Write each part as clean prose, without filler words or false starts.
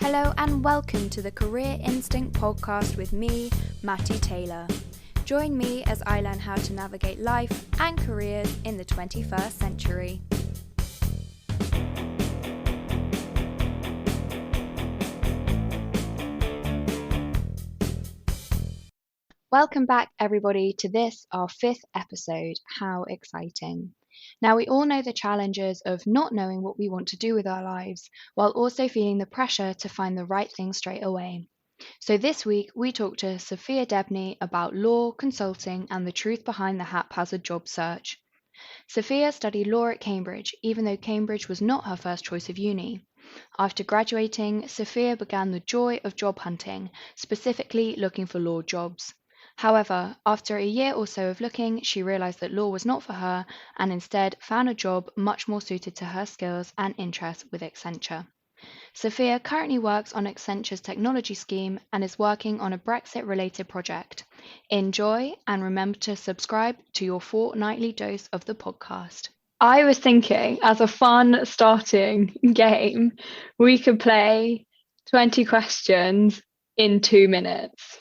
Hello and welcome to the Career Instinct podcast with me, Matty Taylor. Join me as I learn how to navigate life and careers in the 21st century. Welcome back everybody to this, our 5th episode. How exciting. Now we all know the challenges of not knowing what we want to do with our lives, while also feeling the pressure to find the right thing straight away. So this week we talked to Sophia Debney about law, consulting and the truth behind the haphazard job search. Sophia studied law at Cambridge, even though Cambridge was not her first choice of uni. After graduating, Sophia began the joy of job hunting, specifically looking for law jobs. However, after a year or so of looking, she realised that law was not for her and instead found a job much more suited to her skills and interests with Accenture. Sophia currently works on Accenture's technology scheme and is working on a Brexit-related project. Enjoy and remember to subscribe to your fortnightly dose of the podcast. I was thinking, as a fun starting game, we could play 20 questions in 2 minutes.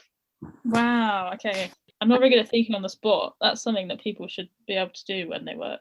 Wow, okay. I'm not very good at thinking on the spot. That's something that people should be able to do when they work.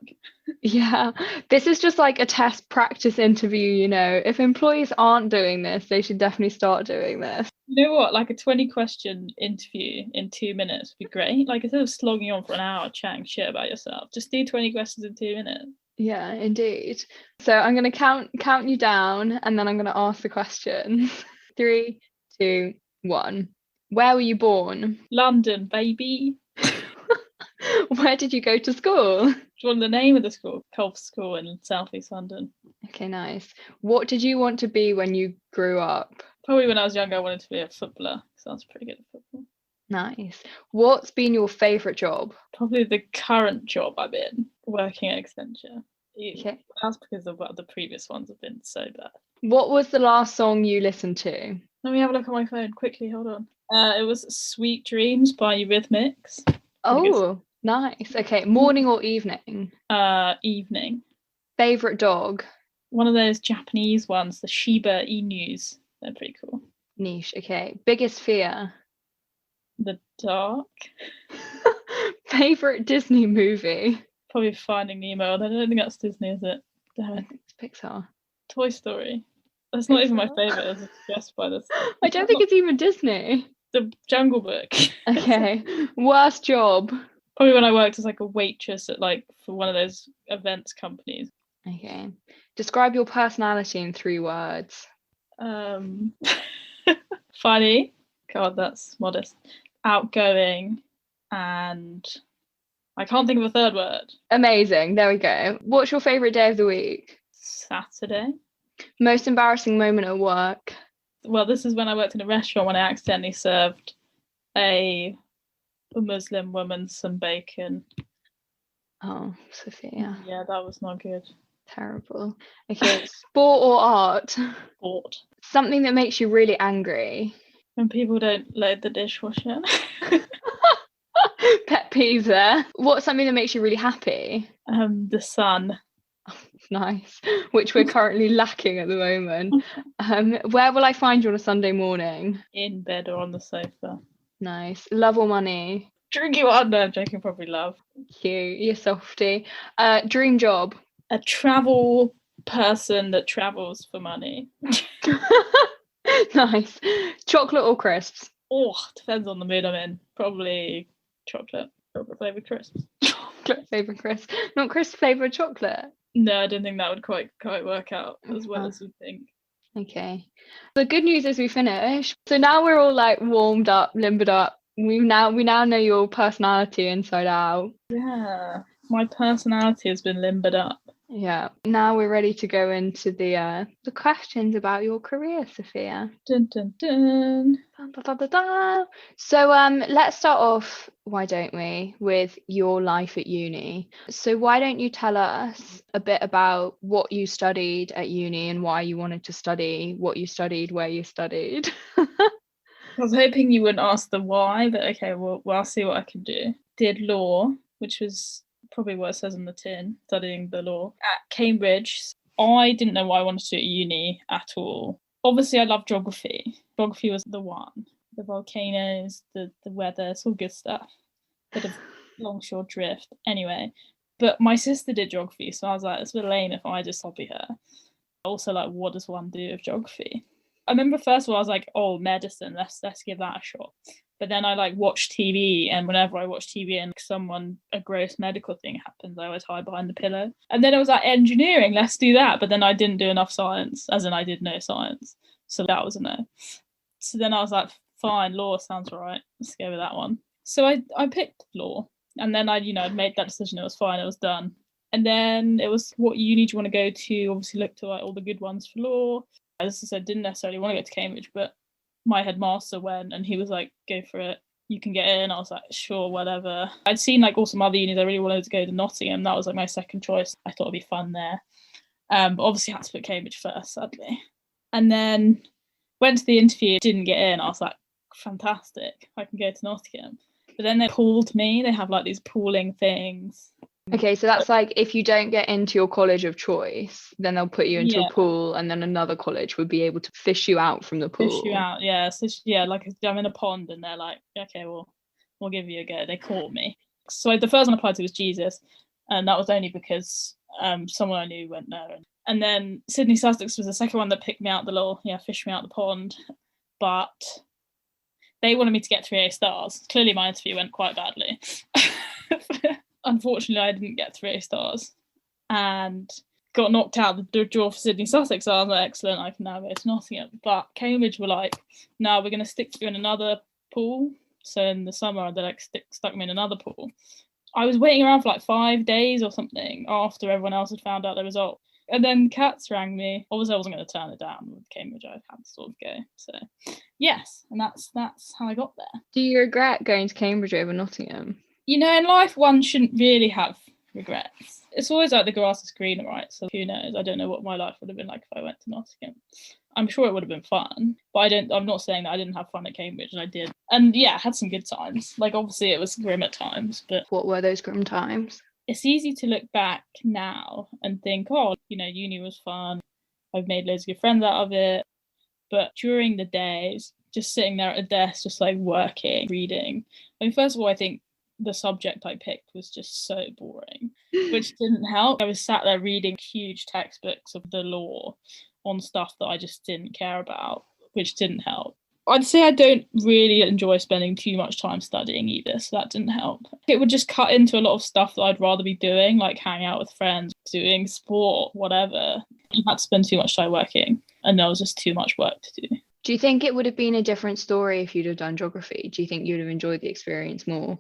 Yeah, this is just like a test practice interview, you know. If employees aren't doing this, they should definitely start doing this. You know what? Like a 20-question interview in 2 minutes would be great. Like instead of slogging on for an hour chatting shit about yourself, just do 20 questions in 2 minutes. Yeah, indeed. So I'm going to count you down and then I'm going to ask the questions. 3, 2, 1. Where were you born? London, baby. Where did you go to school? Do you want the name of the school? Colf School in South East London. Okay, nice. What did you want to be when you grew up? Probably when I was younger, I wanted to be a footballer because I was pretty good at football. Nice. What's been your favourite job? Probably the current job I'm in, working at Accenture. Okay. That's because the previous ones have been so bad. What was the last song you listened to? Let me have a look at my phone quickly. Hold on. It was Sweet Dreams by Eurythmics. Oh, nice. Okay, morning or evening? Evening. Favourite dog? One of those Japanese ones, the Shiba Inus. They're pretty cool. Niche. Okay. Biggest fear? The dark. Favourite Disney movie? Probably Finding Nemo. I don't think that's Disney, is it? I think it's Pixar. Toy Story. That's not even my favourite, as suggested by this. I don't think it's even Disney. The Jungle Book. Okay. Worst job? Probably when I worked as like a waitress at for one of those events companies. Okay. Describe your personality in 3 words. Funny. God, that's modest. Outgoing, and I can't think of a third word. Amazing. There we go. What's your favourite day of the week? Saturday. Most embarrassing moment at work? Well, this is when I worked in a restaurant when I accidentally served a Muslim woman some bacon. Oh, Sophia. Yeah, that was not good. Terrible. Okay, sport or art? Sport. Something that makes you really angry? When people don't load the dishwasher. Pet peeve there. What's something that makes you really happy? The sun. Nice. Which we're currently lacking at the moment. Where will I find you on a Sunday morning? In bed or on the sofa. Nice. Love or money? Drinking water. No, I'm joking, probably love. Cute. You're softy. Dream job? A travel person that travels for money. Nice. Chocolate or crisps? Oh, depends on the mood I'm in. Probably chocolate. Chocolate flavoured crisps. Chocolate flavoured crisps. Not crisp flavoured chocolate? No, I don't think that would quite work out as well as you think. Okay. The good news is we finished. So now we're all like warmed up, limbered up. We now know your personality inside out. Yeah. My personality has been limbered up. Yeah. Now we're ready to go into the questions about your career, Sophia. Dun dun dun. Dun, dun, dun, dun, dun. So let's start off, why don't we, with your life at uni. So why don't you tell us a bit about what you studied at uni and why you wanted to study what you studied, where you studied? I was hoping you wouldn't ask the why, but okay, well I'll see what I can do. Did law, which was probably what it says on the tin, studying the law at Cambridge. I didn't know what I wanted to do at uni at all. Obviously, I love geography. Geography was the one. The volcanoes, the weather, it's all good stuff. Bit of longshore drift. Anyway, but my sister did geography, so I was like, it's a bit lame if I just copy her. Also, like, what does one do with geography? I remember first of all, I was like, oh, medicine, let's give that a shot. But then I like watched TV, and whenever I watch TV and a gross medical thing happens, I always hide behind the pillow. And then it was like engineering, let's do that. But then I didn't do enough science, as in I did no science. So that was a no. So then I was like, fine, law sounds right. Let's go with that one. So I picked law, and then I'd made that decision. It was fine. It was done. And then it was, what uni do you want to go to? Obviously looked to like all the good ones for law. As I said, didn't necessarily want to go to Cambridge, but my headmaster went and he was like, go for it, you can get in. I was like, sure, whatever. I'd seen like all some other unis. I really wanted to go to Nottingham. That was like my second choice. I thought it'd be fun there. But obviously had to put Cambridge first, sadly. And then went to the interview, didn't get in. I was like, fantastic, I can go to Nottingham. But then they pooled me. They have like these pooling things. Okay, so that's like if you don't get into your college of choice, then they'll put you into a pool, and then another college would be able to fish you out from the pool. Fish you out, yeah. So yeah, like I'm in a pond, and they're like, okay, well, we'll give you a go. They caught me. So the first one I applied to was Jesus, and that was only because someone I knew went there. And then Sydney Sussex was the second one that picked me out, fish me out the pond. But they wanted me to get 3 A stars. Clearly my interview went quite badly. Unfortunately, I didn't get 3 A stars and got knocked out the draw for Sydney Sussex. So I was like, excellent, I can now go to Nottingham. But Cambridge were like, no, we're going to stick you in another pool. So in the summer, they like stuck me in another pool. I was waiting around for like 5 days or something after everyone else had found out the result. And then Cats rang me. Obviously, I wasn't going to turn it down with Cambridge. I had to sort of go. So yes, and that's how I got there. Do you regret going to Cambridge over Nottingham? In life, one shouldn't really have regrets. It's always like the grass is greener, right? So who knows? I don't know what my life would have been like if I went to Nottingham. I'm sure it would have been fun, but I'm not saying that I didn't have fun at Cambridge, and I did. And yeah, I had some good times. Like obviously it was grim at times, but what were those grim times? It's easy to look back now and think, oh, uni was fun. I've made loads of good friends out of it. But during the days, just sitting there at a desk, just like working, reading. I mean, first of all, I think the subject I picked was just so boring, which didn't help. I was sat there reading huge textbooks of the law on stuff that I just didn't care about, which didn't help. I'd say I don't really enjoy spending too much time studying either, so that didn't help. It would just cut into a lot of stuff that I'd rather be doing, like hang out with friends, doing sport, whatever. You had to spend too much time working, and there was just too much work to do. Do you think it would have been a different story if you'd have done geography? Do you think you'd have enjoyed the experience more?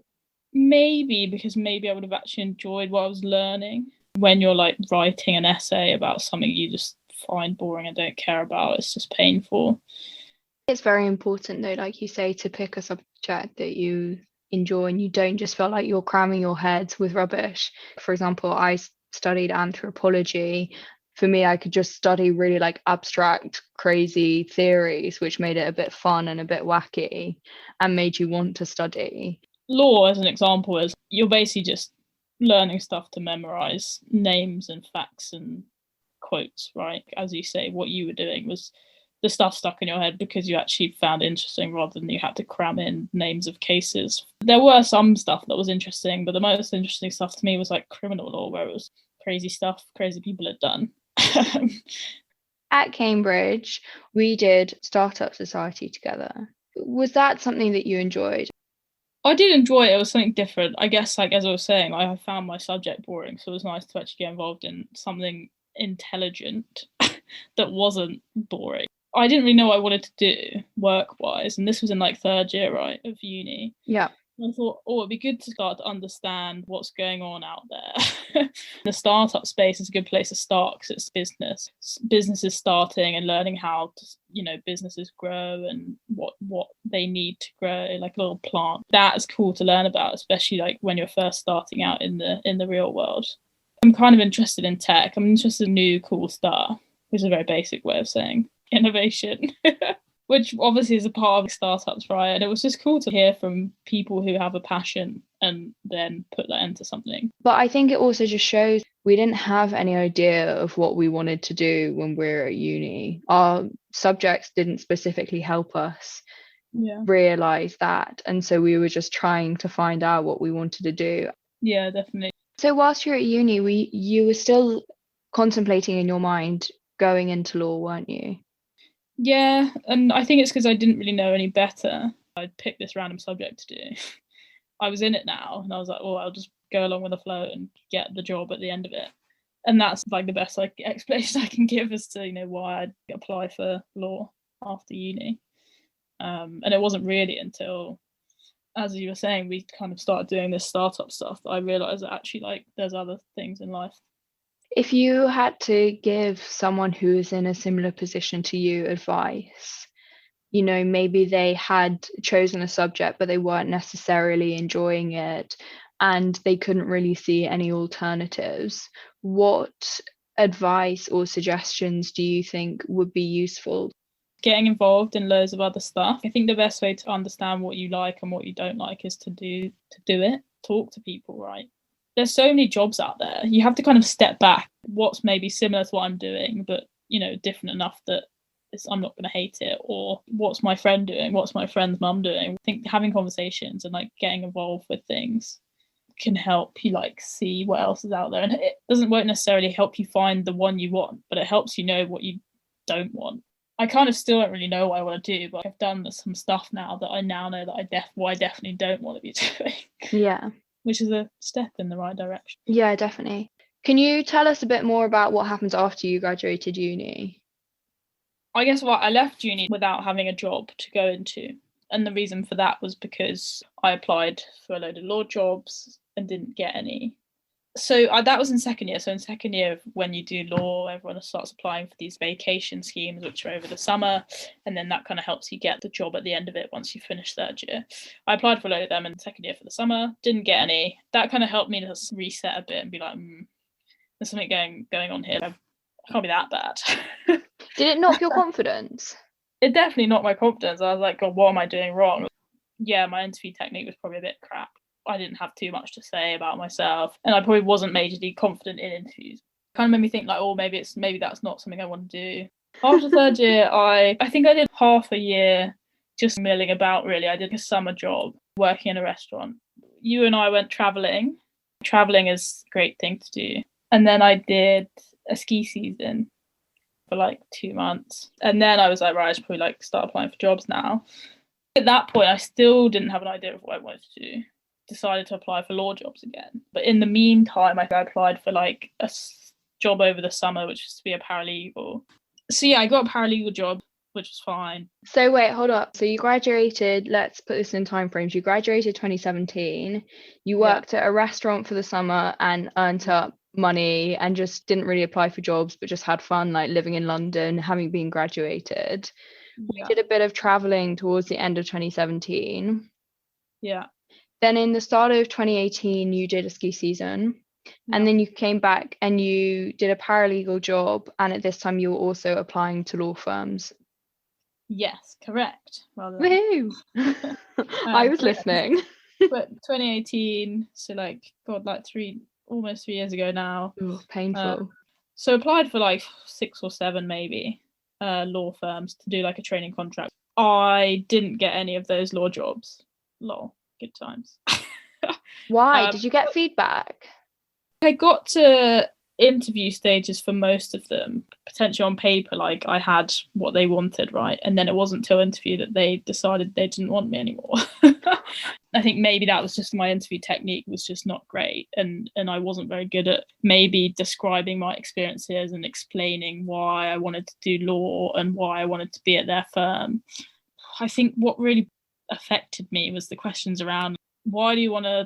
Maybe, because maybe I would have actually enjoyed what I was learning. When you're like writing an essay about something you just find boring and don't care about, it's just painful. It's very important though, like you say, to pick a subject that you enjoy and you don't just feel like you're cramming your head with rubbish. For example, I studied anthropology. For me, I could just study really like abstract, crazy theories, which made it a bit fun and a bit wacky and made you want to study. Law, as an example, is you're basically just learning stuff to memorize names and facts and quotes, right? As you say, what you were doing was the stuff stuck in your head because you actually found it interesting rather than you had to cram in names of cases. There were some stuff that was interesting, but the most interesting stuff to me was like criminal law, where it was crazy stuff crazy people had done. At Cambridge, we did Startup Society together. Was that something that you enjoyed? I did enjoy it. It was something different. I guess, like as I was saying, I found my subject boring, so it was nice to actually get involved in something intelligent that wasn't boring. I didn't really know what I wanted to do work-wise, and this was in like third year, right, of uni. Yeah. I thought, it'd be good to start to understand what's going on out there. The startup space is a good place to start because it's business. Businesses starting and learning how to, businesses grow and what they need to grow, like a little plant. That is cool to learn about, especially like when you're first starting out in the real world. I'm kind of interested in tech. I'm interested in new cool stuff, which is a very basic way of saying innovation. Which obviously is a part of startups, right? And it was just cool to hear from people who have a passion and then put that into something. But I think it also just shows we didn't have any idea of what we wanted to do when we were at uni. Our subjects didn't specifically help us Yeah. realize that. And so we were just trying to find out what we wanted to do. Yeah, definitely. So whilst you're at uni, you were still contemplating in your mind going into law, weren't you? Yeah, and I think it's because I didn't really know any better. I'd picked this random subject to do. I was in it now, and I was like, oh, I'll just go along with the flow and get the job at the end of it. And that's like the best like explanation I can give as to, you know, why I'd apply for law after uni. And it wasn't really until, as you were saying, we kind of started doing this startup stuff that I realised that actually like there's other things in life. If you had to give someone who is in a similar position to you advice, you know, maybe they had chosen a subject, but they weren't necessarily enjoying it and they couldn't really see any alternatives, what advice or suggestions do you think would be useful? Getting involved in loads of other stuff. I think the best way to understand what you like and what you don't like is to do it, talk to people, right? There's so many jobs out there. You have to kind of step back. What's maybe similar to what I'm doing, but, you know, different enough that I'm not going to hate it, or what's my friend doing, what's my friend's mum doing. I think having conversations and like getting involved with things can help you like see what else is out there, and it won't necessarily help you find the one you want, but it helps you know what you don't want. I kind of still don't really know what I want to do, but I've done some stuff now that I now know that I definitely don't want to be doing. Yeah. Which is a step in the right direction. Yeah, definitely. Can you tell us a bit more about what happened after you graduated uni? I guess I left uni without having a job to go into. And the reason for that was because I applied for a load of law jobs and didn't get any. So that was in second year. So in second year, when you do law, everyone starts applying for these vacation schemes, which are over the summer. And then that kind of helps you get the job at the end of it once you finish third year. I applied for a load of them in second year for the summer, didn't get any. That kind of helped me to reset a bit and be like, there's something going on here. I can't be that bad. Did it knock your confidence? It definitely knocked my confidence. I was like, God, what am I doing wrong? Yeah, my interview technique was probably a bit crap. I didn't have too much to say about myself, and I probably wasn't majorly confident in interviews. Kind of made me think like, oh, maybe that's not something I want to do. After third year, I think I did half a year just milling about, really. I did a summer job working in a restaurant. You and I went traveling. Traveling is a great thing to do. And then I did a ski season for like 2 months. And then I was like, right, I should probably like start applying for jobs now. At that point, I still didn't have an idea of what I wanted to do. Decided to apply for law jobs again. But in the meantime, I applied for like a job over the summer, which was to be a paralegal. So yeah, I got a paralegal job, which was fine. So wait, hold up. So you graduated, let's put this in time frames. You graduated 2017. You worked at a restaurant for the summer and earned up money and just didn't really apply for jobs, but just had fun, like living in London, having been graduated. You did a bit of traveling towards the end of 2017. Yeah. Then in the start of 2018, you did a ski season. And then you came back and you did a paralegal job. And at this time, you were also applying to law firms. Yes, correct. Woohoo! I was listening. But 2018, so like, God, like almost 3 years ago now. Ooh, painful. So applied for like 6 or 7 maybe law firms to do like a training contract. I didn't get any of those law jobs. Lol, good times. Why? Did you get feedback? I got to interview stages for most of them. Potentially on paper, like I had what they wanted, right? And then it wasn't till interview that they decided they didn't want me anymore. I think maybe that was just my interview technique was just not great, and I wasn't very good at maybe describing my experiences and explaining why I wanted to do law and why I wanted to be at their firm. I think what really affected me was the questions around, why do you want to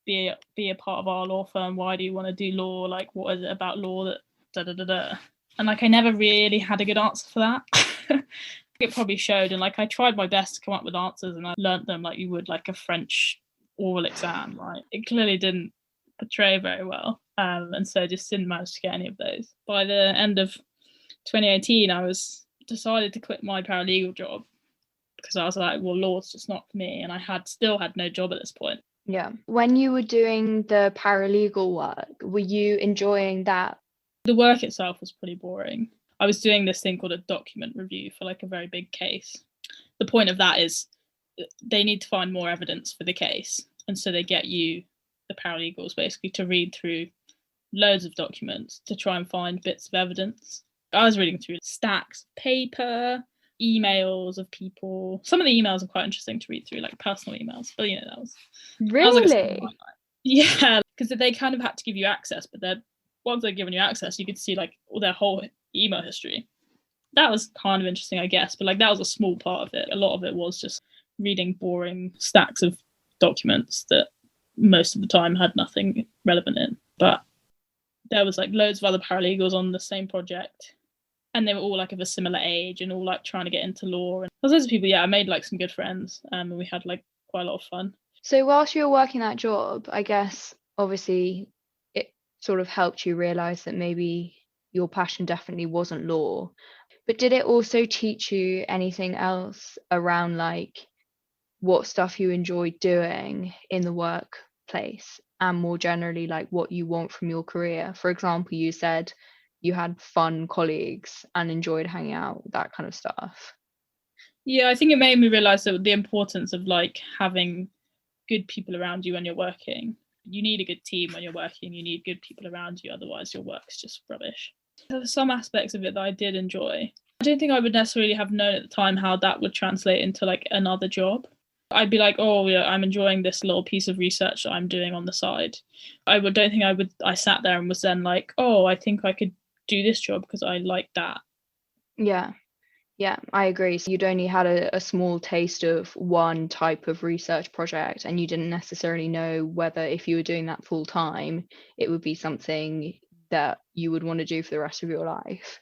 be a part of our law firm? Why do you want to do law? Like, what is it about law that da da da da? And like I never really had a good answer for that. It probably showed, and like I tried my best to come up with answers and I learnt them like you would like a French oral exam, right? It clearly didn't portray very well, and so just didn't manage to get any of those. By the end of 2018, I was decided to quit my paralegal job because I was like, well, law's just not for me, and I still had no job at this point. Yeah. When you were doing the paralegal work, were you enjoying that? The work itself was pretty boring. I was doing this thing called a document review for like a very big case. The point of that is they need to find more evidence for the case. And so they get you, the paralegals, basically to read through loads of documents to try and find bits of evidence. I was reading through stacks of paper, emails of people. Some of the emails are quite interesting to read through, like personal emails. But that was like a Really? yeah, because they kind of had to give you access, but once they're giving you access, you could see like all their whole email history. That was kind of interesting, I guess, but like that was a small part of it. A lot of it was just reading boring stacks of documents that most of the time had nothing relevant in. But there was like loads of other paralegals on the same project, and they were all like of a similar age and all like trying to get into law. And there was loads of people. Yeah, I made like some good friends, and we had like quite a lot of fun. So whilst you were working that job, I guess obviously it sort of helped you realize that maybe your passion definitely wasn't law. But did it also teach you anything else around like what stuff you enjoyed doing in the workplace and more generally like what you want from your career? For example, you said you had fun colleagues and enjoyed hanging out, that kind of stuff. Yeah, I think it made me realize that the importance of like having good people around you when you're working. You need a good team when you're working. You need good people around you, otherwise your work's just rubbish. There were some aspects of it that I did enjoy. I don't think I would necessarily have known at the time how that would translate into like another job. I'd be like, oh yeah, I'm enjoying this little piece of research that I'm doing on the side. Don't think I sat there and was then like, oh, I think I could do this job because I like that. Yeah. Yeah, I agree. So you'd only had a small taste of one type of research project, and you didn't necessarily know whether if you were doing that full time, it would be something that you would want to do for the rest of your life.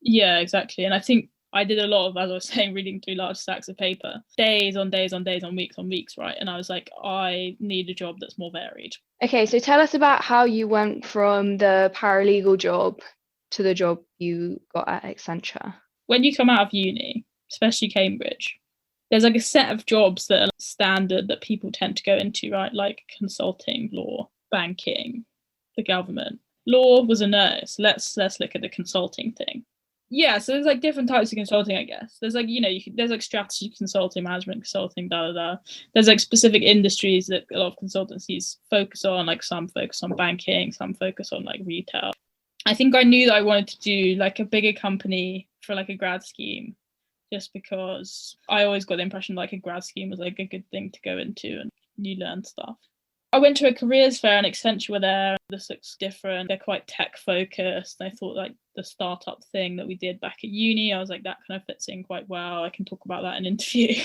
Yeah, exactly. And I think I did a lot of, as I was saying, reading through large stacks of paper, days on days on days on weeks, right? And I was like, I need a job that's more varied. Okay, so tell us about how you went from the paralegal job to the job you got at Accenture. When you come out of uni, especially Cambridge, there's like a set of jobs that are standard that people tend to go into, right? Like consulting, law, banking, the government. Law was a no, so let's look at the consulting thing. Yeah, so there's like different types of consulting, I guess. There's like, there's like strategy consulting, management consulting, There's like specific industries that a lot of consultancies focus on, like some focus on banking, some focus on like retail. I think I knew that I wanted to do like a bigger company for like a grad scheme, just because I always got the impression like a grad scheme was like a good thing to go into and you learn stuff. I went to a careers fair and Accenture were there. This looks different. They're quite tech focused. I thought like the startup thing that we did back at uni, I was like, that kind of fits in quite well. I can talk about that in an interview.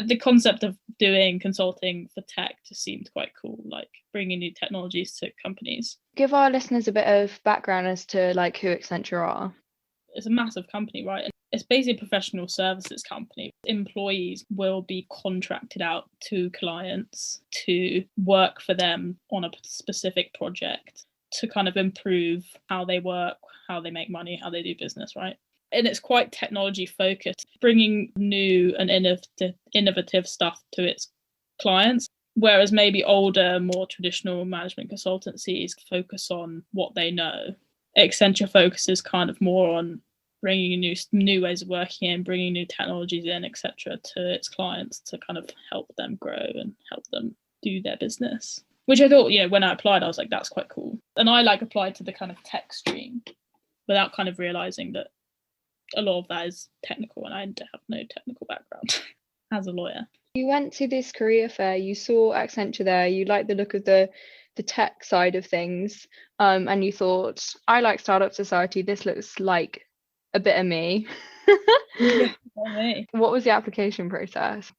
The concept of doing consulting for tech just seemed quite cool, like bringing new technologies to companies. Give our listeners a bit of background as to like who Accenture are. It's a massive company, right? And it's basically a professional services company. Employees will be contracted out to clients to work for them on a specific project to kind of improve how they work, how they make money, how they do business, right? And it's quite technology focused, bringing new and innovative stuff to its clients. Whereas maybe older, more traditional management consultancies focus on what they know. Accenture focuses kind of more on bringing new ways of working in, bringing new technologies in, etc., to its clients to kind of help them grow and help them do their business. Which I thought, when I applied, I was like, that's quite cool. And I like applied to the kind of tech stream without kind of realizing that a lot of that is technical, and I have no technical background as a lawyer. You went to this career fair, you saw Accenture there, you liked the look of the tech side of things, and you thought, I like Startup Society, this looks like a bit of me. Yeah, me. What was the application process?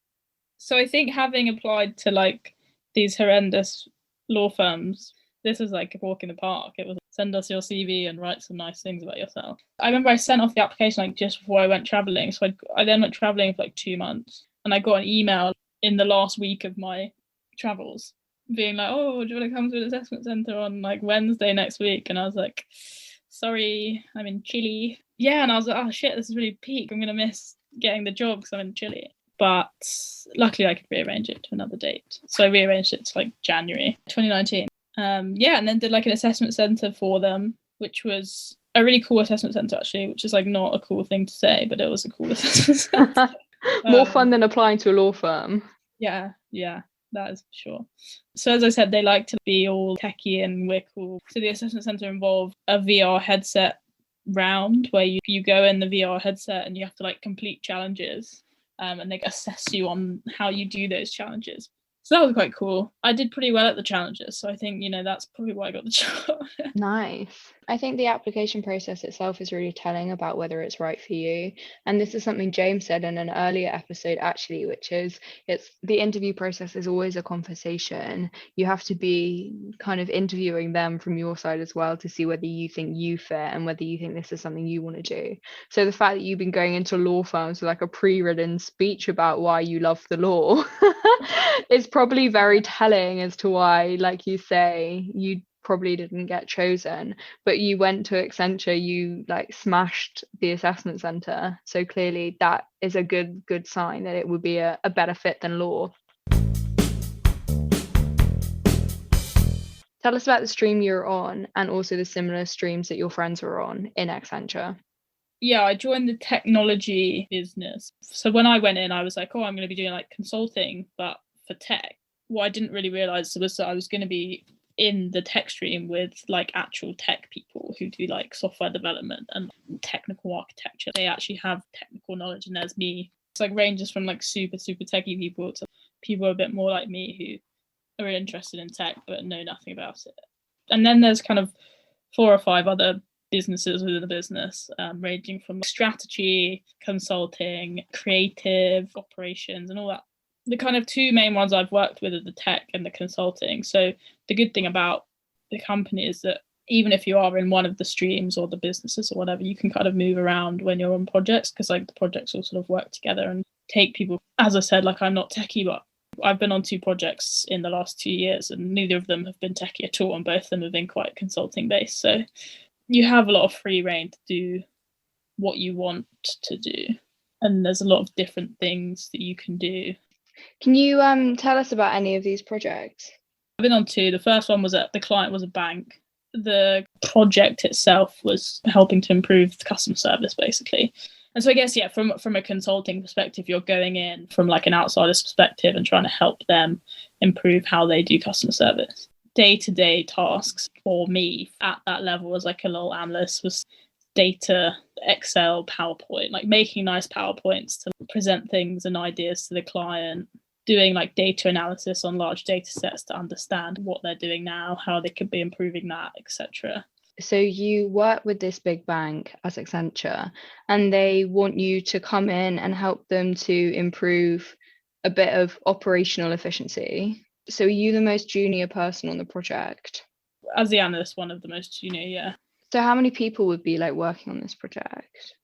So I think having applied to like these horrendous law firms, this was like a walk in the park. It was send us your CV and write some nice things about yourself. I remember I sent off the application like just before I went traveling. So I then went traveling for like 2 months, and I got an email in the last week of my travels being like, oh, do you want to come to an assessment centre on like Wednesday next week? And I was like, sorry, I'm in Chile. Yeah, and I was like, oh shit, this is really peak. I'm going to miss getting the job because I'm in Chile. but luckily I could rearrange it to another date. So I rearranged it to like January 2019. And then did like an assessment centre for them, which was a really cool assessment centre actually, which is like not a cool thing to say, but it was a cool assessment centre. More fun than applying to a law firm. Yeah, that is for sure. So as I said, they like to be all techie and we're cool. So the assessment centre involved a VR headset round where you go in the VR headset and you have to like complete challenges, and they assess you on how you do those challenges. So that was quite cool. I did pretty well at the challenges, so I think, that's probably why I got the job. Nice. I think the application process itself is really telling about whether it's right for you. And this is something James said in an earlier episode, actually, which is it's the interview process is always a conversation. You have to be kind of interviewing them from your side as well to see whether you think you fit and whether you think this is something you want to do. So the fact that you've been going into law firms with like a pre-written speech about why you love the law is probably very telling as to why, like you say, you probably didn't get chosen, but you went to Accenture, you like smashed the assessment center, so clearly that is a good sign that it would be a better fit than law. Tell us about the stream you're on and also the similar streams that your friends were on in Accenture. Yeah, I joined the technology business. So when I went in, I was like, I'm going to be doing like consulting, but for tech. What I didn't really realize was that I was going to be in the tech stream with like actual tech people who do like software development and technical architecture. They actually have technical knowledge, and there's me. It's like ranges from like super techie people to people a bit more like me who are interested in tech but know nothing about it. And then there's kind of 4 or 5 other businesses within the business, ranging from strategy, consulting, creative, operations, and all that. The kind of 2 main ones I've worked with are the tech and the consulting. So the good thing about the company is that even if you are in one of the streams or the businesses or whatever, you can kind of move around when you're on projects, because like the projects all sort of work together and take people. As I said, like I'm not techie, but I've been on 2 projects in the last 2 years and neither of them have been techie at all, and both of them have been quite consulting based. So you have a lot of free rein to do what you want to do, and there's a lot of different things that you can do. Can you tell us about any of these projects? I've been on 2. The first one was the client was a bank. The project itself was helping to improve the customer service, basically. And so I guess, from a consulting perspective, you're going in from like an outsider's perspective and trying to help them improve how they do customer service. Day-to-day tasks for me at that level as like a little analyst was data, Excel, PowerPoint, like making nice PowerPoints to present things and ideas to the client, doing like data analysis on large data sets to understand what they're doing now, how they could be improving that, etc. So you work with this big bank as Accenture, and they want you to come in and help them to improve a bit of operational efficiency. So are you the most junior person on the project? As the analyst, one of the most junior, yeah. So how many people would be like working on this project?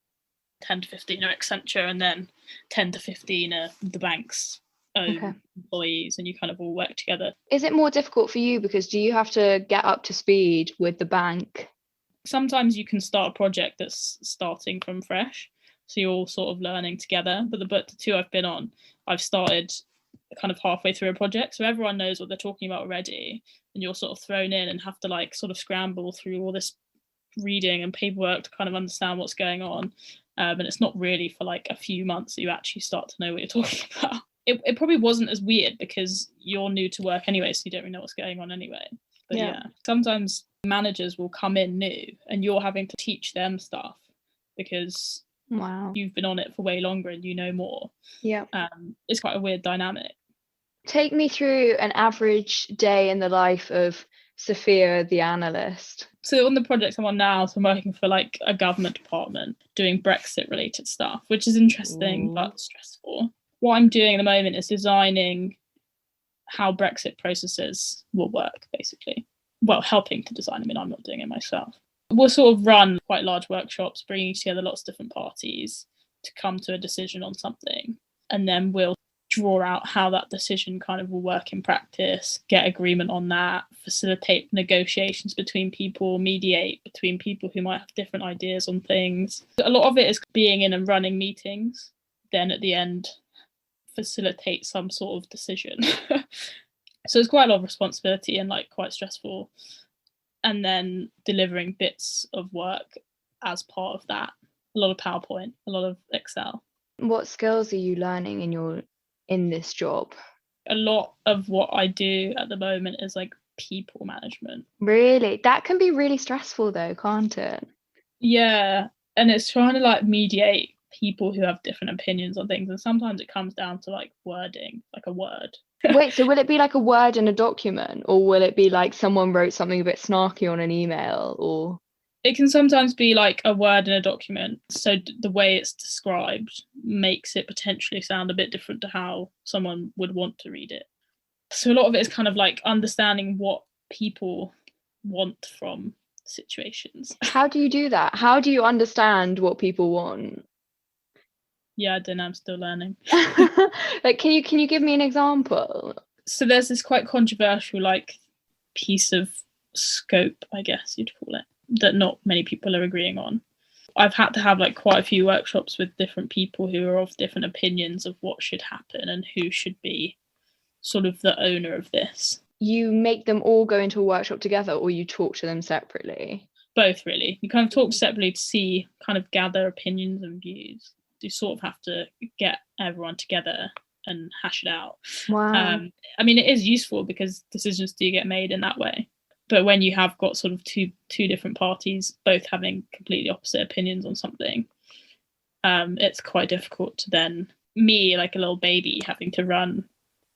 10 to 15 are Accenture, and then 10 to 15 are the bank's own employees, and you kind of all work together. Is it more difficult for you because do you have to get up to speed with the bank? Sometimes you can start a project that's starting from fresh, so you're all sort of learning together. But the 2 I've been on, I've started kind of halfway through a project, so everyone knows what they're talking about already, and you're sort of thrown in and have to like sort of scramble through all this reading and paperwork to kind of understand what's going on. And it's not really for like a few months that you actually start to know what you're talking about. It probably wasn't as weird because you're new to work anyway, so you don't really know what's going on anyway. But yeah, sometimes managers will come in new and you're having to teach them stuff because you've been on it for way longer and you know more. It's quite a weird dynamic. Take me through an average day in the life of Sophia the analyst. So on the project I'm on now, so I'm working for like a government department doing Brexit related stuff, which is interesting but stressful. What I'm doing at the moment is designing how Brexit processes will work, basically. Well, helping to design. I mean, I'm not doing it myself. We'll sort of run quite large workshops, bringing together lots of different parties to come to a decision on something. And then we'll draw out how that decision kind of will work in practice, get agreement on that, facilitate negotiations between people, mediate between people who might have different ideas on things. A lot of it is being in and running meetings. Then at the end, facilitate some sort of decision. So it's quite a lot of responsibility and like quite stressful. And then delivering bits of work as part of that. A lot of PowerPoint, a lot of Excel. What skills are you learning in this job? A lot of what I do at the moment is like people management. Really? That can be really stressful though, can't it? Yeah. And it's trying to like mediate people who have different opinions on things. And sometimes it comes down to like wording, like a word. Wait, so will it be like a word in a document, or will it be like someone wrote something a bit snarky on an email, or? It can sometimes be like a word in a document. So the way it's described makes it potentially sound a bit different to how someone would want to read it. So a lot of it is kind of like understanding what people want from situations. How do you do that? How do you understand what people want? Yeah, I don't know, I'm still learning. Like, can you give me an example? So there's this quite controversial like piece of scope, I guess you'd call it, that not many people are agreeing on. I've had to have like quite a few workshops with different people who are of different opinions of what should happen and who should be sort of the owner of this. You make them all go into a workshop together, or you talk to them separately? Both, really. You kind of talk separately to see, kind of gather opinions and views. You sort of have to get everyone together and hash it out. Wow. I mean, it is useful because decisions do get made in that way. But when you have got sort of two different parties both having completely opposite opinions on something, it's quite difficult to then, me like a little baby, having to run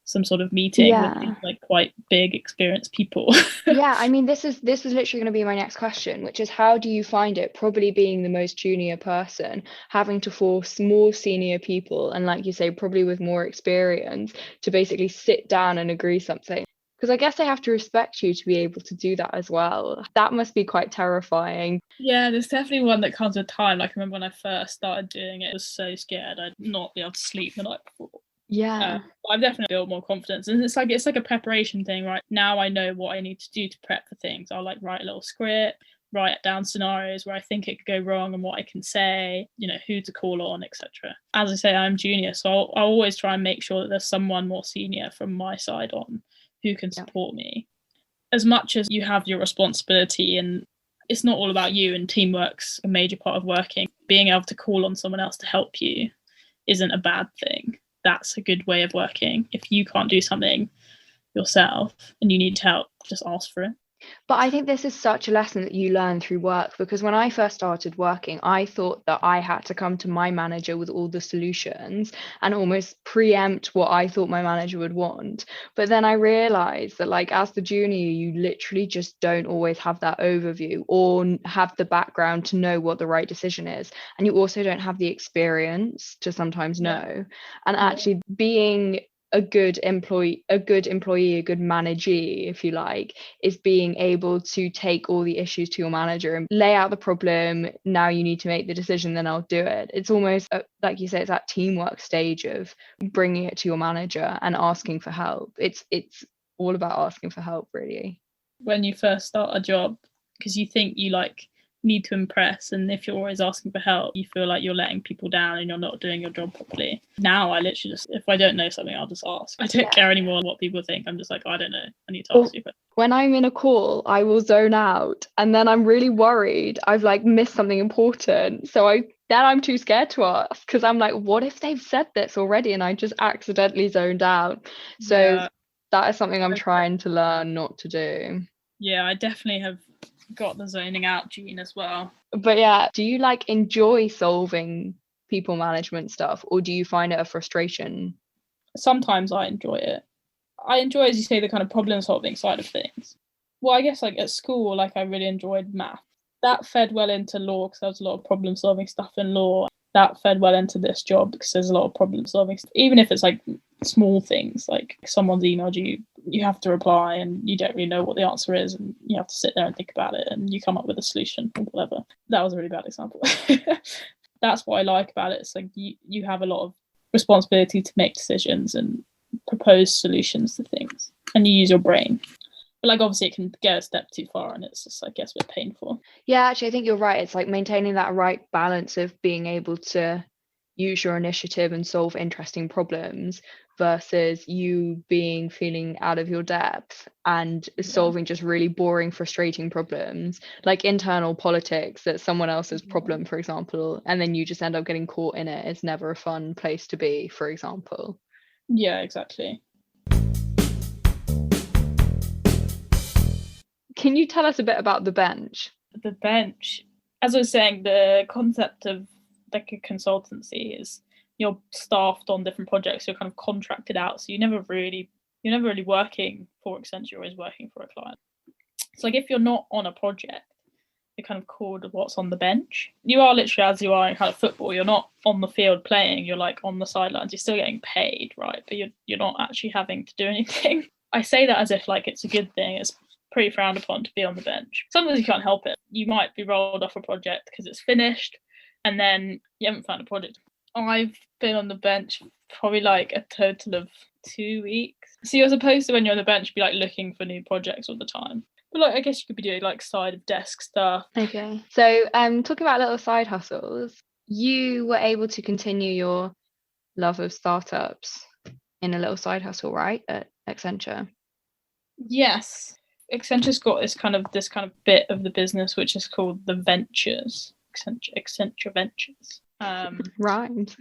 some sort of meeting with these, like quite big experienced people. Yeah, I mean, this was literally going to be my next question, which is how do you find it, probably being the most junior person, having to force more senior people, and like you say, probably with more experience, to basically sit down and agree something? Because I guess they have to respect you to be able to do that as well. That must be quite terrifying. Yeah, there's definitely one that comes with time. Like, I remember when I first started doing it, I was so scared I'd not be able to sleep the night before. Yeah. I've definitely built more confidence, and it's like a preparation thing, right? Now I know what I need to do to prep for things. I'll like write a little script, write down scenarios where I think it could go wrong and what I can say, you know, who to call on, etc. As I say, I'm junior, so I'll always try and make sure that there's someone more senior from my side on who can support me. As much as you have your responsibility, and it's not all about you, and teamwork's a major part of working, being able to call on someone else to help you isn't a bad thing. That's a good way of working. If you can't do something yourself and you need help, just ask for it. But I think this is such a lesson that you learn through work, because when I first started working, I thought that I had to come to my manager with all the solutions and almost preempt what I thought my manager would want. But then I realized that, like, as the junior, you literally just don't always have that overview or have the background to know what the right decision is. And you also don't have the experience to sometimes know. And actually being a good employee, a good managee, if you like, is being able to take all the issues to your manager and lay out the problem. Now you need to make the decision, then I'll do it. It's almost like you say, it's that teamwork stage of bringing it to your manager and asking for help. It's all about asking for help, really. When you first start a job, because you think you like need to impress, and if you're always asking for help, you feel like you're letting people down and you're not doing your job properly. Now I literally just, if I don't know something, I'll just ask. I don't care anymore what people think. I'm just like, I don't know, I need to ask you. When I'm in a call, I will zone out, and then I'm really worried I've like missed something important, so I'm too scared to ask, because I'm like, what if they've said this already and I just accidentally zoned out? So that is something I'm trying to learn not to do. Yeah, I definitely have got the zoning out gene as well. But yeah, do you like enjoy solving people management stuff, or do you find it a frustration? Sometimes I enjoy it. I enjoy, as you say, the kind of problem solving side of things. Well, I guess like at school, like I really enjoyed math. That fed well into law because there was a lot of problem solving stuff in law. That fed well into this job because there's a lot of problem solving, even if it's like small things, like someone's emailed you, you have to reply and you don't really know what the answer is, and you have to sit there and think about it and you come up with a solution or whatever. That was a really bad example. That's what I like about it. It's like you have a lot of responsibility to make decisions and propose solutions to things, and you use your brain. But like obviously it can get a step too far and it's just, I guess, a bit painful. Yeah, actually I think you're right. It's like maintaining that right balance of being able to, use your initiative and solve interesting problems versus you feeling out of your depth and solving just really boring, frustrating problems, like internal politics that's someone else's problem, for example, and then you just end up getting caught in it. It's never a fun place to be, for example. Yeah, exactly. Can you tell us a bit about the bench? The bench, as I was saying, the concept of like a consultancy is you're staffed on different projects, you're kind of contracted out, so you're never really working for Accenture, you're always working for a client. So like if you're not on a project, you're kind of called what's on the bench. You are literally, as you are in kind of football, you're not on the field playing, you're like on the sidelines, you're still getting paid, right? But you're not actually having to do anything. I say that as if like it's a good thing. It's pretty frowned upon to be on the bench. Sometimes you can't help it. You might be rolled off a project because it's finished and then you haven't found a project. I've been on the bench probably like a total of 2 weeks. So you're supposed to, when you're on the bench, be like looking for new projects all the time. But like I guess you could be doing like side of desk stuff. Okay. So talking about little side hustles, you were able to continue your love of startups in a little side hustle, right, at Accenture? Yes. Accenture's got this kind of bit of the business which is called the ventures. Accenture Ventures. Rhymes.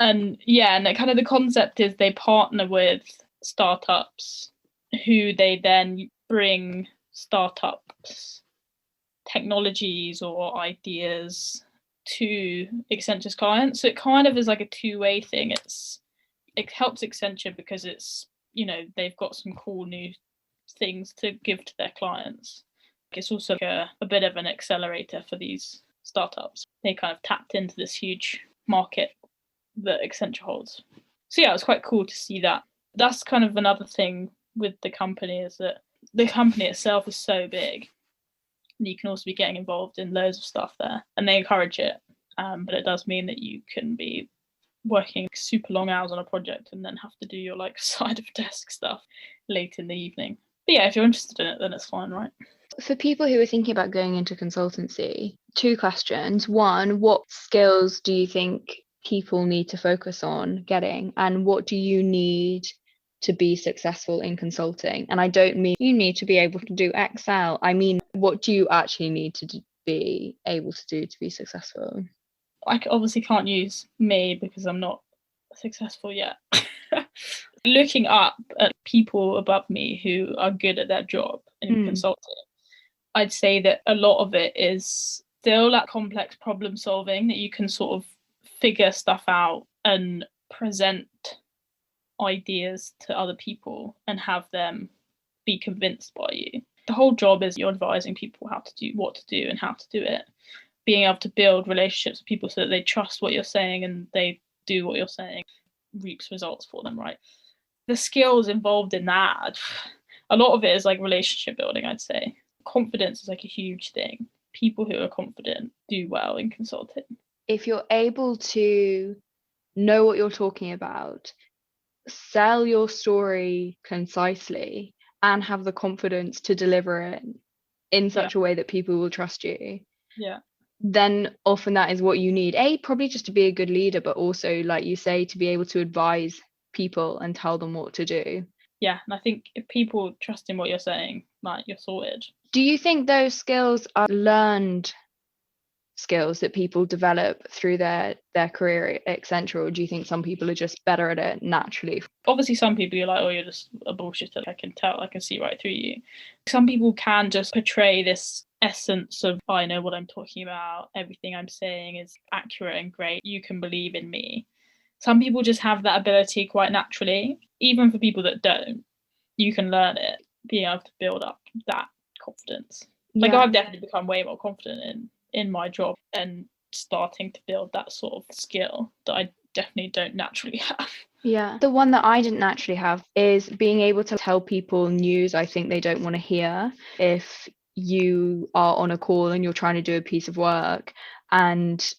And yeah, and kind of the concept is they partner with startups who they then bring startups technologies or ideas to Accenture's clients. So it kind of is like a two-way thing. It helps Accenture because it's, you know, they've got some cool new things to give to their clients. It's also like a bit of an accelerator for these startups. They kind of tapped into this huge market that Accenture holds. So yeah, it was quite cool to see that. That's kind of another thing with the company, is that the company itself is so big. You can also be getting involved in loads of stuff there, and they encourage it. But it does mean that you can be working super long hours on a project and then have to do your like side of desk stuff late in the evening. But yeah, if you're interested in it, then it's fine, right? For people who are thinking about going into consultancy, 2 questions. One, what skills do you think people need to focus on getting, and what do you need to be successful in consulting? And I don't mean you need to be able to do Excel. I mean, what do you actually need to be able to do to be successful? I obviously can't use me because I'm not successful yet. Looking up at people above me who are good at their job in consulting, I'd say that a lot of it is still that complex problem solving, that you can sort of figure stuff out and present ideas to other people and have them be convinced by you. The whole job is you're advising people how to do what to do and how to do it. Being able to build relationships with people so that they trust what you're saying and they do what you're saying reaps results for them, right? The skills involved in that, a lot of it is like relationship building, I'd say. Confidence is like a huge thing. People who are confident do well in consulting. If you're able to know what you're talking about, sell your story concisely, and have the confidence to deliver it in such a way that people will trust you, then often that is what you need. Probably just to be a good leader, but also, like you say, to be able to advise people and tell them what to do. Yeah, and I think if people trust in what you're saying, like, you're sorted. Do you think those skills are learned skills that people develop through their career at Accenture, or do you think some people are just better at it naturally? Obviously, some people you're like, oh, you're just a bullshitter. I can tell, I can see right through you. Some people can just portray this essence of, I know what I'm talking about, everything I'm saying is accurate and great, you can believe in me. Some people just have that ability quite naturally. Even for people that don't, you can learn it, being able to build up that confidence. Like, I've definitely become way more confident in my job and starting to build that sort of skill that I definitely don't naturally have. Yeah. The one that I didn't naturally have is being able to tell people news I think they don't want to hear. If you are on a call and you're trying to do a piece of work and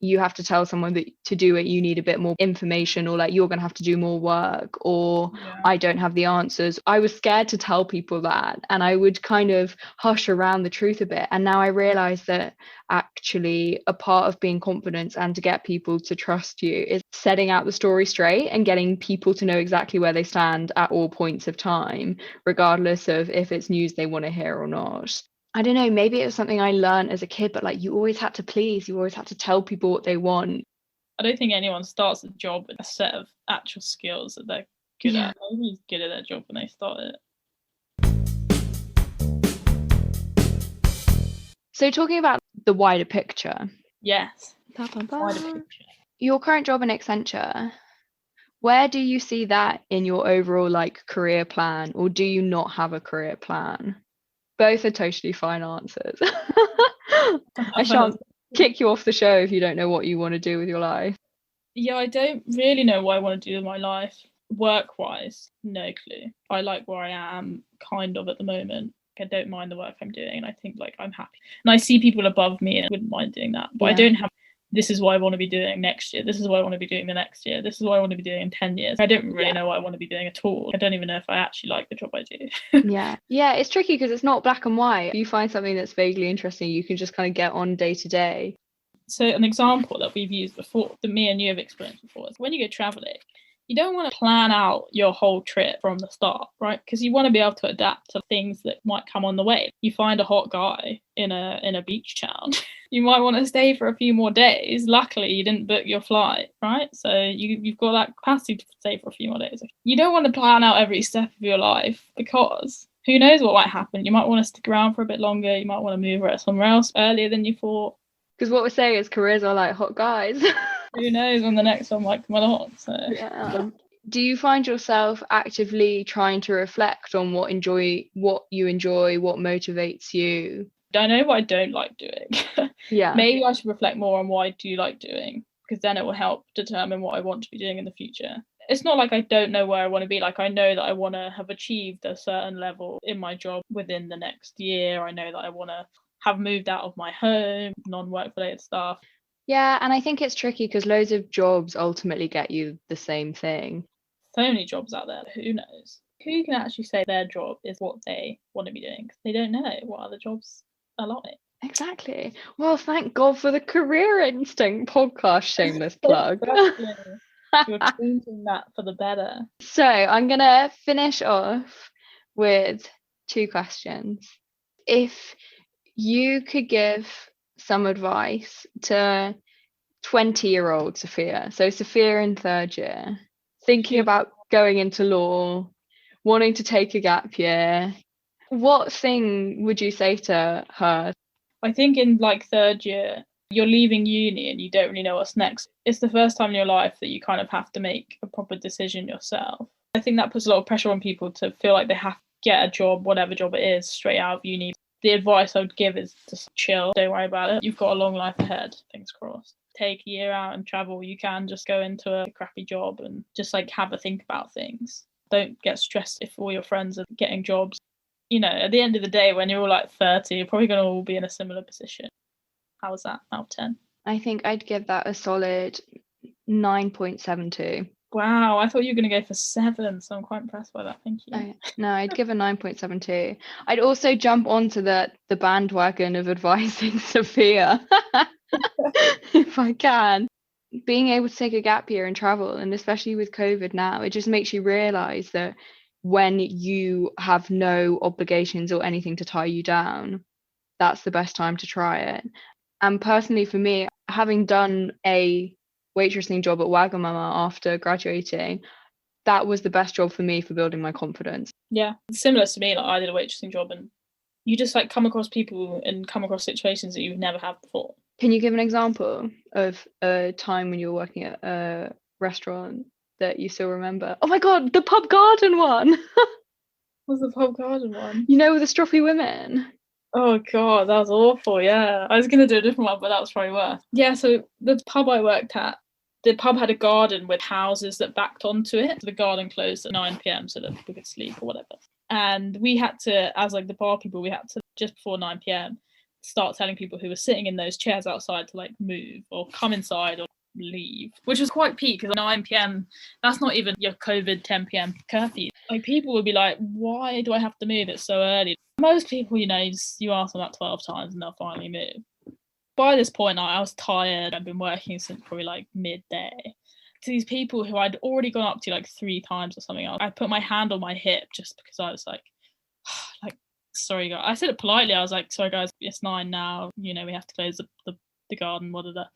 you have to tell someone that to do it, you need a bit more information, or like you're going to have to do more work, or I don't have the answers. I was scared to tell people that, and I would kind of hush around the truth a bit. And now I realize that actually a part of being confident and to get people to trust you is setting out the story straight and getting people to know exactly where they stand at all points of time, regardless of if it's news they want to hear or not. I don't know, maybe it was something I learned as a kid, but like you always had to please, you always had to tell people what they want. I don't think anyone starts a job with a set of actual skills that they're good at. Nobody's good at their job when they start it. So talking about the wider picture. Yes. Wider picture. Your current job in Accenture, where do you see that in your overall like career plan, or do you not have a career plan? Both are totally fine answers. I shan't kick you off the show if you don't know what you want to do with your life. Yeah, I don't really know what I want to do with my life. Work-wise, no clue. I like where I am kind of at the moment. I don't mind the work I'm doing, and I think like I'm happy. And I see people above me and I wouldn't mind doing that. But I don't have, this is what I want to be doing next year. This is what I want to be doing the next year. This is what I want to be doing in 10 years. I don't really know what I want to be doing at all. I don't even know if I actually like the job I do. Yeah, it's tricky because it's not black and white. If you find something that's vaguely interesting, you can just kind of get on day to day. So an example that we've used before, that me and you have experienced before, is when you go traveling, you don't want to plan out your whole trip from the start, right? Because you want to be able to adapt to things that might come on the way. You find a hot guy in a beach town, you might want to stay for a few more days. Luckily, you didn't book your flight, right? So you've got that capacity to stay for a few more days. You don't want to plan out every step of your life because who knows what might happen. You might want to stick around for a bit longer. You might want to move somewhere else earlier than you thought. Because what we're saying is careers are like hot guys. Who knows when the next one might come along. So yeah. Do you find yourself actively trying to reflect on what you enjoy, what motivates you? I know what I don't like doing. Yeah. Maybe I should reflect more on what I do like doing, because then it will help determine what I want to be doing in the future. It's not like I don't know where I want to be. Like I know that I want to have achieved a certain level in my job within the next year. I know that I want to have moved out of my home, non-work related stuff. Yeah, and I think it's tricky because loads of jobs ultimately get you the same thing. So many jobs out there, who knows? Who can actually say their job is what they want to be doing? Because they don't know what other jobs are like. Exactly. Well, thank God for the Career Instinct podcast, shameless plug. You're changing that for the better. So I'm going to finish off with 2 questions. If you could give some advice to 20-year-old Sophia, so Sophia in 3rd year, thinking about going into law, wanting to take a gap year, what thing would you say to her? I think in like 3rd year, you're leaving uni and you don't really know what's next. It's the first time in your life that you kind of have to make a proper decision yourself. I think that puts a lot of pressure on people to feel like they have to get a job, whatever job it is, straight out of uni. The advice I would give is just chill, don't worry about it. You've got a long life ahead, fingers crossed. Take a year out and travel. You can just go into a crappy job and just like have a think about things. Don't get stressed if all your friends are getting jobs. You know, at the end of the day, when you're all like 30, you're probably going to all be in a similar position. How was that out of 10? I think I'd give that a solid 9.72. Wow, I thought you were going to go for 7, so I'm quite impressed by that. Thank you. No, I'd give a 9.72. I'd also jump onto the bandwagon of advising Sophia if I can. Being able to take a gap year and travel, and especially with COVID now, it just makes you realise that when you have no obligations or anything to tie you down, that's the best time to try it. And personally for me, having done a waitressing job at Wagamama after graduating, that was the best job for me for building my confidence. Yeah, similar to me, like I did a waitressing job and you just like come across people and come across situations that you've never had before. Can you give an example of a time when you were working at a restaurant that you still remember? Oh my God, the pub garden one! What's the pub garden one? You know, with the stroppy women. Oh God, that was awful, yeah. I was going to do a different one, but that was probably worse. Yeah, so the pub I worked at, the pub had a garden with houses that backed onto it. The garden closed at 9 p.m. so that we could sleep or whatever. And we had to, as like the bar people, we had to, just before 9 p.m, start telling people who were sitting in those chairs outside to like move or come inside or leave, which was quite peak because 9 p.m, that's not even your COVID 10 p.m curfew. Like people would be like, why do I have to move? It's so early. Most people, you ask them about 12 times and they'll finally move. By this point I was tired. I'd been working since probably like midday. To these people who I'd already gone up to like 3 times or something else, I put my hand on my hip just because I was like sorry guys. I said it politely. I was like, sorry guys, it's 9 now, we have to close the garden, whatever.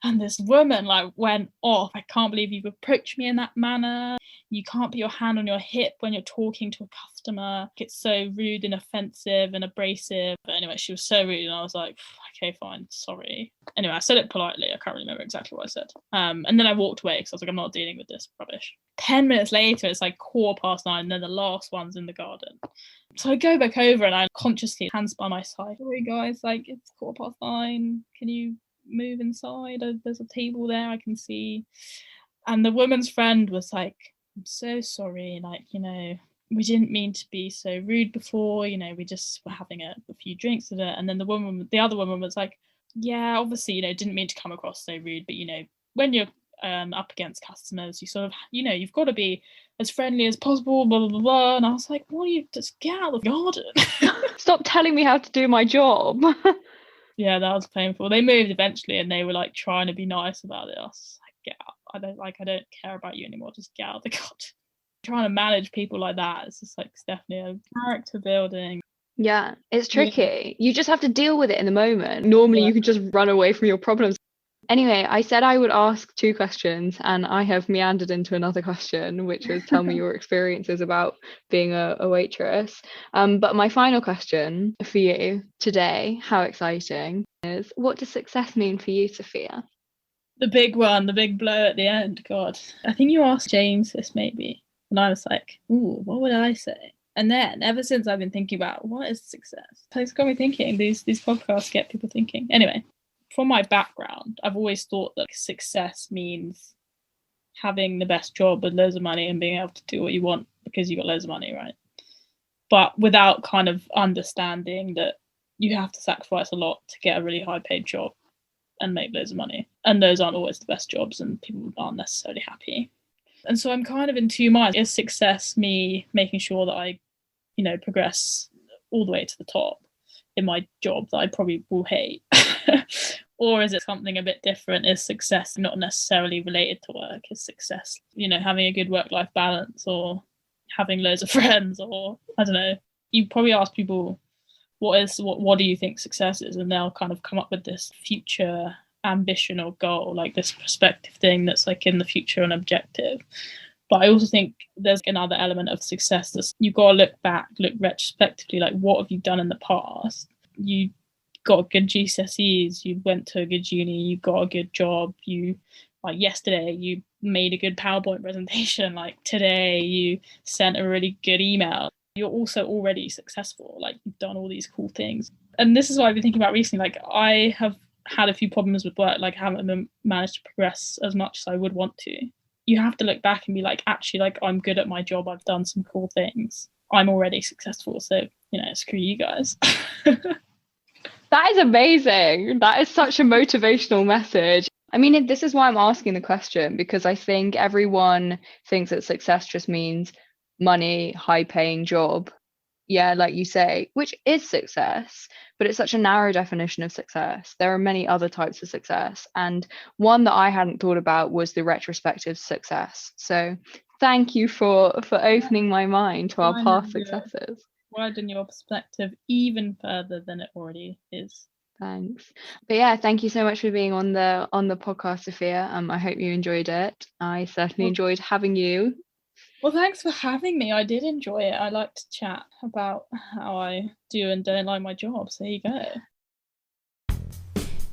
And this woman like went off. I can't believe you've approached me in that manner. You can't put your hand on your hip when you're talking to a customer. It's so rude and offensive and abrasive. But anyway, she was so rude and I was like, okay, fine, sorry. Anyway, I said it politely. I can't remember exactly what I said. And then I walked away because I was like, I'm not dealing with this rubbish. 10 minutes later, it's like 9:15 and then the last one's in the garden. So I go back over and I consciously, hands by my side, sorry guys, like it's 9:15. Can you move inside? There's a table there I can see. And the woman's friend was like, I'm so sorry, like, we didn't mean to be so rude before, we just were having a few drinks with it. And then the other woman was like, yeah, obviously, didn't mean to come across so rude, but when you're up against customers, you sort of, you've got to be as friendly as possible, blah, blah, blah, blah. And I was like, well, you just get out of the garden. Stop telling me how to do my job. Yeah, that was painful. They moved eventually and they were like trying to be nice about it. I was like, get out. I don't care about you anymore. Just get out of the garden. Trying to manage people like that, it's just like, it's definitely a character building. Yeah, it's tricky. You just have to deal with it in the moment. Normally you can just run away from your problems. Anyway, I said I would ask 2 questions and I have meandered into another question, which was tell me your experiences about being a waitress. But my final question for you today, how exciting, is what does success mean for you, Sophia? The big one, the big blow at the end. God, I think you asked James this maybe. And I was like, ooh, what would I say? And then ever since I've been thinking about what is success, it's got me thinking. These podcasts get people thinking. Anyway, from my background, I've always thought that success means having the best job with loads of money and being able to do what you want because you got loads of money, right? But without kind of understanding that you have to sacrifice a lot to get a really high paid job and make loads of money. And those aren't always the best jobs and people aren't necessarily happy. And so I'm kind of in 2 minds. Is success me making sure that I, progress all the way to the top in my job that I probably will hate? Or is it something a bit different? Is success not necessarily related to work? Is success, having a good work-life balance or having loads of friends, or I don't know. You probably ask people, what do you think success is? And they'll kind of come up with this future ambition or goal, like this prospective thing that's like in the future and objective. But I also think there's another element of success that's you've got to look retrospectively, like what have you done in the past? You got good GCSEs, you went to a good uni, you got a good job, you, like yesterday, you made a good PowerPoint presentation, like today you sent a really good email. You're also already successful, like you've done all these cool things. And this is what I've been thinking about recently. Like I have had a few problems with work, like I haven't managed to progress as much as I would want to. You have to look back and be like, actually, like I'm good at my job, I've done some cool things, I'm already successful, so screw you guys. That is amazing. That is such a motivational message. I mean, this is why I'm asking the question, because I think everyone thinks that success just means money, high paying job. Yeah, like you say, which is success, but it's such a narrow definition of success. There are many other types of success. And one that I hadn't thought about was the retrospective success. So thank you for opening my mind to our past successes. Widen your perspective even further than it already is. Thanks. But yeah, thank you so much for being on the podcast, Sophia. I hope you enjoyed it. I certainly enjoyed having you. Well, thanks for having me. I did enjoy it. I like to chat about how I do and don't like my job. So there you go.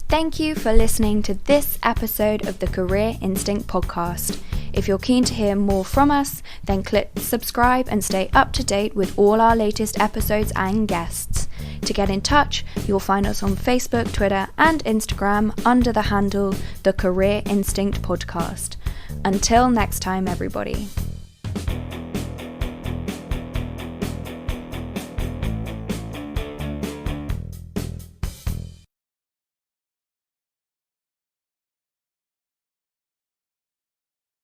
Thank you for listening to this episode of the Career Instinct podcast. If you're keen to hear more from us, then click subscribe and stay up to date with all our latest episodes and guests. To get in touch, you'll find us on Facebook, Twitter, and Instagram under the handle The Career Instinct Podcast. Until next time, everybody.